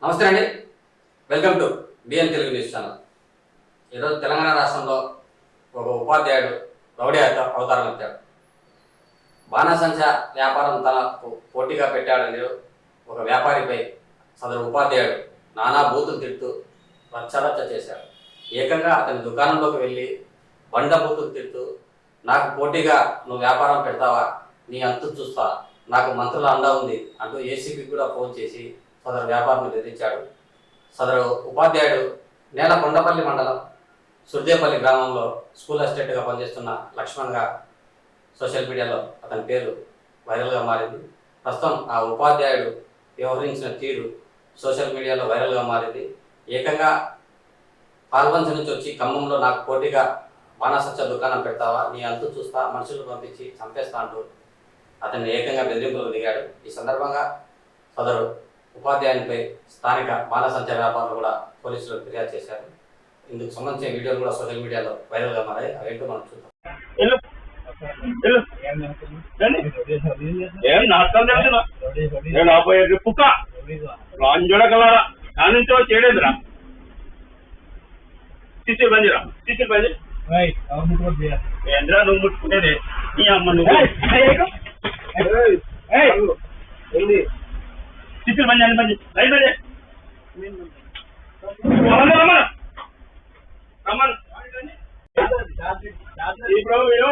నమస్తే అండి, welcome to B N Telugu news channel. ఈరోజు తెలంగాణ రాష్ట్రంలో ఒక ఉపాధ్యాయుడు రౌడీ అవతారం ఎత్తాడు. బాణాసంచా వ్యాపారం తనకు పోటీగా పెట్టాడని ఒక వ్యాపారిపై సదరు ఉపాధ్యాయుడు నానా బూతులు తిడుతూ రచ్చరచ్చ చేశాడు. ఏకంగా అతని దుకాణంలోకి వెళ్ళి బండ బూతులు తిడుతూ, నాకు పోటీగా నువ్వు వ్యాపారం పెడతావా, నీ అంతు చూస్తా, నాకు మంత్రుల అండ ఉంది అంటూ ఏసీపీ కూడా ఫోన్ చేసి సదరు వ్యాపారం బెదిరించాడు. సదరు ఉపాధ్యాయుడు నేలకొండపల్లి మండలం సుర్దేపల్లి గ్రామంలో స్కూల్ అసిస్టెంట్గా పనిచేస్తున్న లక్ష్మణ్గా సోషల్ మీడియాలో అతని పేరు వైరల్గా మారింది. ప్రస్తుతం ఆ ఉపాధ్యాయుడు వ్యవహరించిన తీరు సోషల్ మీడియాలో వైరల్గా మారింది. ఏకంగా పాల్వంచ నుంచి వచ్చి ఖమ్మంలో నాకు పోటీగా బాణాసంచా దుకాణం పెడతావా, నీ అంతు చూస్తా, మనుషులు పంపించి చంపేస్తా అంటూ అతన్ని ఏకంగా బెదిరింపులకు దిగాడు. ఈ సందర్భంగా సదరు ఉపాధ్యాయునిపై స్థానిక బాణాసంచా వ్యాపారులు కూడా పోలీసులు ఫిర్యాదు చేశారు. ఇందుకు సంబంధించిన వీడియోలు కూడా సోషల్ మీడియాలో వైరల్గా మారాయి. అవేంటో మనం చూద్దాం. చేయలేదురా టీచర్ బందిరా టీచర్ బంది ఏంద్రా నువ్వు ముట్టుకుంటేనే ఈ అమ్మ నువ్వు టీచర్ బంది అని బంది రైట్ బంది ఇప్పుడు వీడు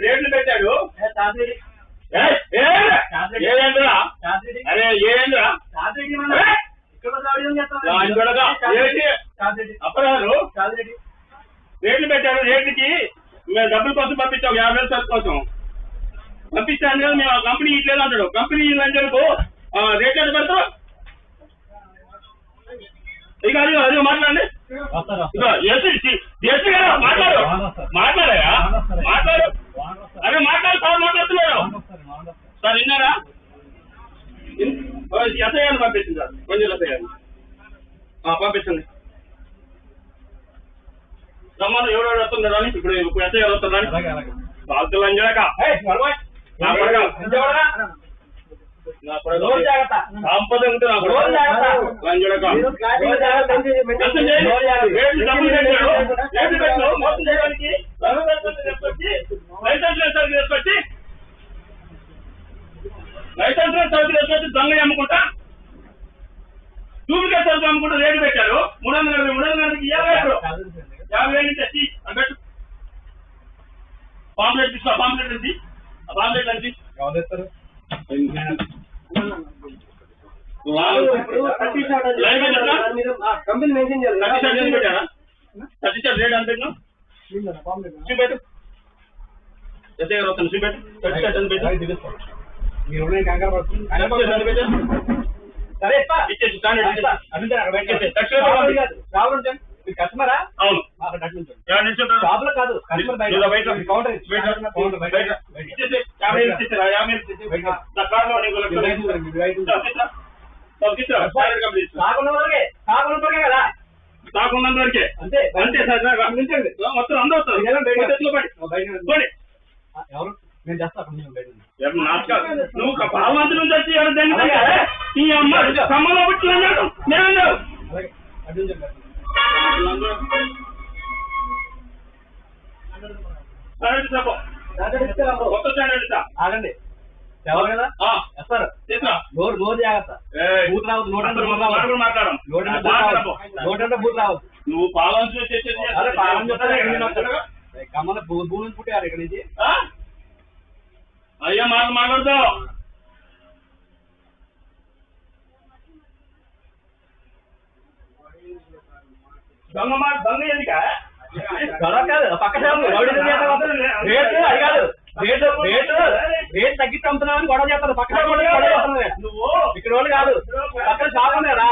రేట్లు పెట్టాడు. ఏదేంద్రా అరే ఏంద్రా అప్పరాలు రేట్లు పెట్టారు. రేట్లకి మేము డబ్బుల కోసం పంపించాం, 50,000 సరుకు కోసం పంపించాను కదా. మేము ఆ కంపెనీ ఇట్లేదు అంటాడు. కంపెనీ లంచకు రేట్లు ఎంత పెడతాం? ఇక అది మాట్లాడండి. మాట్లాడు మాట్లాడాయా మాట్లాడు. అరే మాట్లాడు సార్, మాట్లాడుతున్నారు సార్. విన్నారా? ఎస్ఐఆర్ పంపించింది సార్, కొంచెం ఎస్ఐఆర్ పంపించండి. రమ్మను ఎవరెవరు వస్తున్నారు అని. ఇప్పుడు ఎస్ఐఆర్ వస్తున్నారని బాధ్యతలు అంజాక సంపద ఉంటే నా మోసం చేయడానికి లైసెన్స్ సర్వీస్ దొంగ అమ్ముకుంటా, డూప్లికేట్ సరుకు అమ్ముకుంటా రేటు పెట్టారు. 350 50,000 తెచ్చి అన్నట్టు పాంప్లెట్ తీసుకో. పాంప్లెట్ నుంచి ఆ పాంప్లెట్ నుంచి పెట్టారా? 30 రేట్ అంత చూపెట్టు. ఎస్ఐ గారు వస్తాను చూపెట్టు. 30 పెట్టు. కస్టమరా? అవును. షాపులో కాదు, కాకున్నంత వరకే అంతే అంతే సార్. మొత్తం అందరూ వస్తారు. ఎవరు నేను చేస్తా నువ్వు పాలమంత్రి నుంచి వచ్చి ఈ అమ్మ ఖమ్మంలో పుట్టినాడు. ఆగండి. ఎవరు కదా నోరు జాగ్రత్త. బూత్ రావద్దు. మాట్లాడడం బూత్ రావద్దు. నువ్వు పాలన కమ్మల భూమి నుంచి పుట్టారు ఇక్కడ నుంచి. అయ్యా మాట్లాడుతావు. దొంగ ఎందుక కాదు, పక్క రేట్ తగ్గించి అమ్ముతున్నామని గొడవ చేస్తారు. పక్క నువ్వు ఇక్కడ వాళ్ళు కాదు, పక్కన షాప్ ఉన్నారా?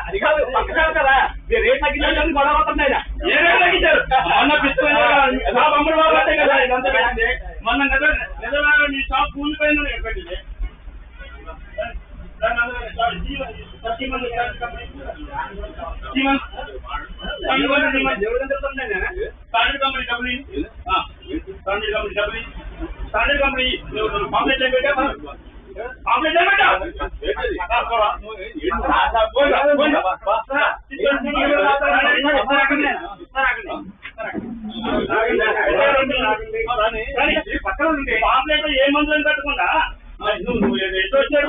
అది కాదు, పక్క షాప్ కదా. రేట్ తగ్గించాలని గొడవ అవుతున్నాయి. ఏ రేట్ తగ్గించారు? మొన్న నిజమైన నీ షాప్ కూలిపోయింది పెట్టింది. కంపెనీ పాంప్లెట్ ఏ మందులను పెట్టకుండా నువ్వు ఎటు వచ్చాడు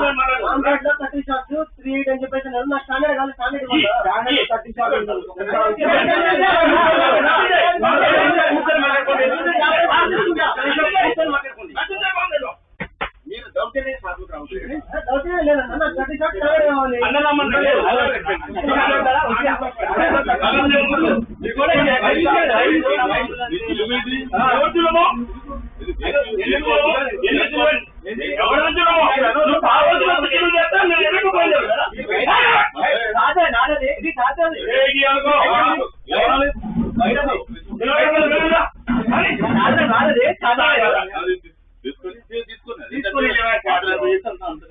మీరు దౌర్జన్యం ఎవరు